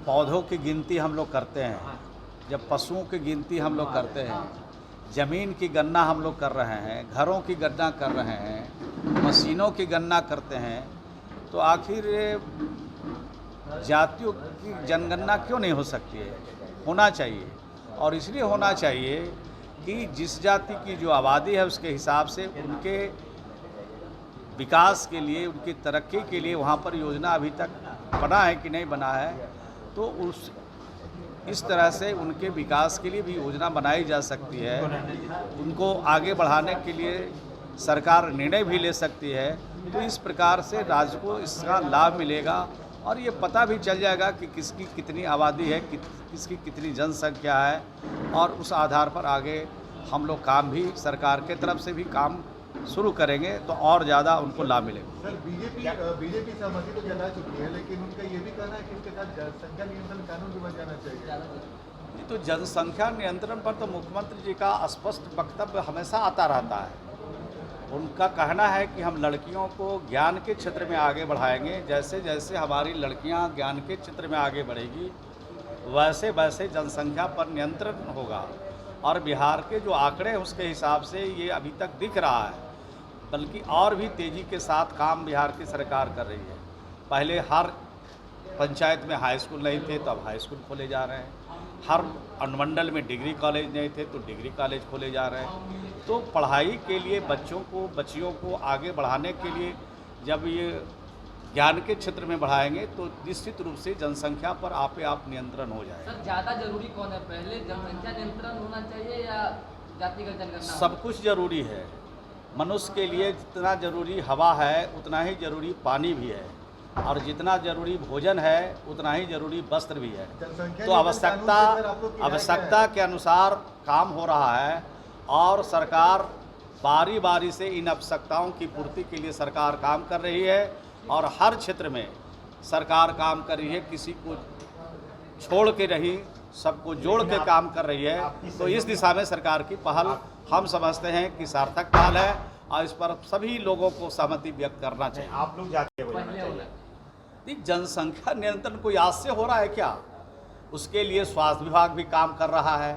पौधों की गिनती हम लोग करते हैं, जब पशुओं की गिनती हम लोग करते हैं, ज़मीन की गणना हम लोग कर रहे हैं, घरों की गणना कर रहे हैं, मशीनों की गणना करते हैं, तो आखिर जातियों की जनगणना क्यों नहीं हो सकती है? होना चाहिए। और इसलिए होना चाहिए कि जिस जाति की जो आबादी है उसके हिसाब से उनके विकास के लिए, उनकी तरक्की के लिए वहाँ पर योजना अभी तक बना है कि नहीं बना है, तो इस तरह से उनके विकास के लिए भी योजना बनाई जा सकती है। उनको आगे बढ़ाने के लिए सरकार निर्णय भी ले सकती है। तो इस प्रकार से राज्य को इसका लाभ मिलेगा और ये पता भी चल जाएगा कि किसकी कितनी आबादी है, किसकी कितनी जनसंख्या है, और उस आधार पर आगे हम लोग काम भी सरकार के तरफ से भी काम शुरू करेंगे तो और ज़्यादा उनको लाभ मिलेगा। सर, बीजेपी सहमति तो जता चुकी है, लेकिन उनका ये भी कहना है कि इसके साथ जनसंख्या नियंत्रण कानून भी बन जाना चाहिए। तो जनसंख्या नियंत्रण पर तो मुख्यमंत्री जी का स्पष्ट वक्तव्य हमेशा आता रहता है। उनका कहना है कि हम लड़कियों को ज्ञान के क्षेत्र में आगे बढ़ाएंगे। जैसे जैसे हमारी लड़कियां ज्ञान के क्षेत्र में आगे बढ़ेगी वैसे वैसे जनसंख्या पर नियंत्रण होगा। और बिहार के जो आंकड़े हैं उसके हिसाब से ये अभी तक दिख रहा है, बल्कि और भी तेज़ी के साथ काम बिहार की सरकार कर रही है। पहले हर पंचायत में हाई स्कूल नहीं थे, तो अब हाई स्कूल खोले जा रहे हैं। हर अनुमंडल में डिग्री कॉलेज नहीं थे, तो डिग्री कॉलेज खोले जा रहे हैं। तो पढ़ाई के लिए बच्चियों को आगे बढ़ाने के लिए जब ये ज्ञान के क्षेत्र में बढ़ाएंगे तो निश्चित रूप से जनसंख्या पर आपे आप नियंत्रण हो जाएगा। सर, ज़्यादा जरूरी कौन है, पहले जनसंख्या नियंत्रण होना चाहिए या जातिगत जनगणना? सब कुछ जरूरी है। मनुष्य के लिए जितना जरूरी हवा है उतना ही जरूरी पानी भी है, और जितना जरूरी भोजन है उतना ही जरूरी वस्त्र भी है। तो आवश्यकता के अनुसार काम हो रहा है, और सरकार बारी बारी से इन आवश्यकताओं की पूर्ति के लिए सरकार काम कर रही है, और हर क्षेत्र में सरकार काम कर रही है। किसी को छोड़ के नहीं, सबको जोड़ के काम कर रही है। तो इस दिशा में सरकार की पहल हम समझते हैं कि सार्थक पहल है, और इस पर सभी लोगों को सहमति व्यक्त करना चाहिए। आप लोग जाते हैं जनसंख्या नियंत्रण कोई आज से हो रहा है क्या? उसके लिए स्वास्थ्य विभाग भी काम कर रहा है।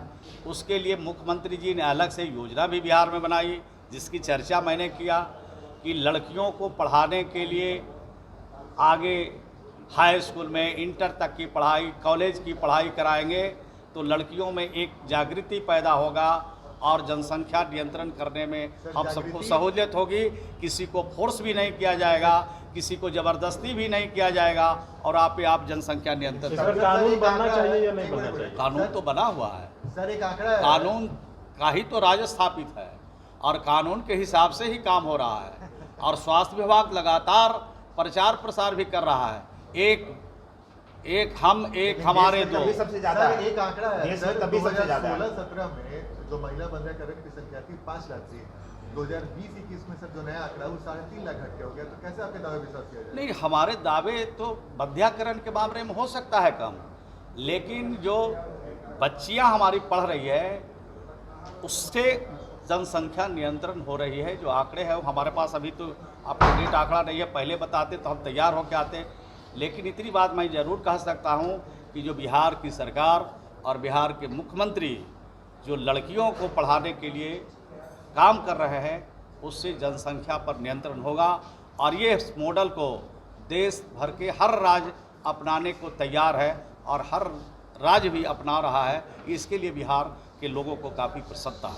उसके लिए मुख्यमंत्री जी ने अलग से योजना भी बिहार में बनाई, जिसकी चर्चा मैंने किया कि लड़कियों को पढ़ाने के लिए आगे हाई स्कूल में इंटर तक की पढ़ाई, कॉलेज की पढ़ाई कराएंगे, तो लड़कियों में एक जागृति पैदा होगा और जनसंख्या नियंत्रण करने में हम सबको सहूलियत होगी। किसी को फोर्स भी नहीं किया जाएगा, किसी को ज़बरदस्ती भी नहीं किया जाएगा, और आप जनसंख्या नियंत्रण। कानून बनना चाहिए या नहीं बनना चाहिए? कानून तो बना हुआ है। सर, एक आंकड़ा है, कानून का ही तो राज स्थापित है, और कानून के हिसाब से ही काम हो रहा है। और स्वास्थ्य विभाग लगातार प्रचार प्रसार भी कर रहा है। एक हमारे दो। सबसे ज्यादा सर, एक आंकड़ा है, देश में तभी सबसे ज्यादा है। 2016-17 में जो महिला बंधुकरण की संख्या थी 5 लाख थी। 2020-21 में सर जो नया आंकड़ा वो 3.5 लाख घट के हो गया। तो कैसे आपके दावे विश्वास किया जाए? नहीं, हमारे दावे तो बंध्याकरण के मामले में हो सकता है कम, लेकिन जो बच्चियां हमारी पढ़ रही है उससे जनसंख्या नियंत्रण हो रही है। जो आंकड़े हैं वो हमारे पास अभी तो अपडेट आंकड़ा नहीं है, पहले बताते तो हम तैयार होकर आते। लेकिन इतनी बात मैं ज़रूर कह सकता हूँ कि जो बिहार की सरकार और बिहार के मुख्यमंत्री जो लड़कियों को पढ़ाने के लिए काम कर रहे हैं, उससे जनसंख्या पर नियंत्रण होगा। और ये मॉडल को देश भर के हर राज्य अपनाने को तैयार है, और हर राज्य भी अपना रहा है। इसके लिए बिहार के लोगों को काफ़ी प्रसन्नता है।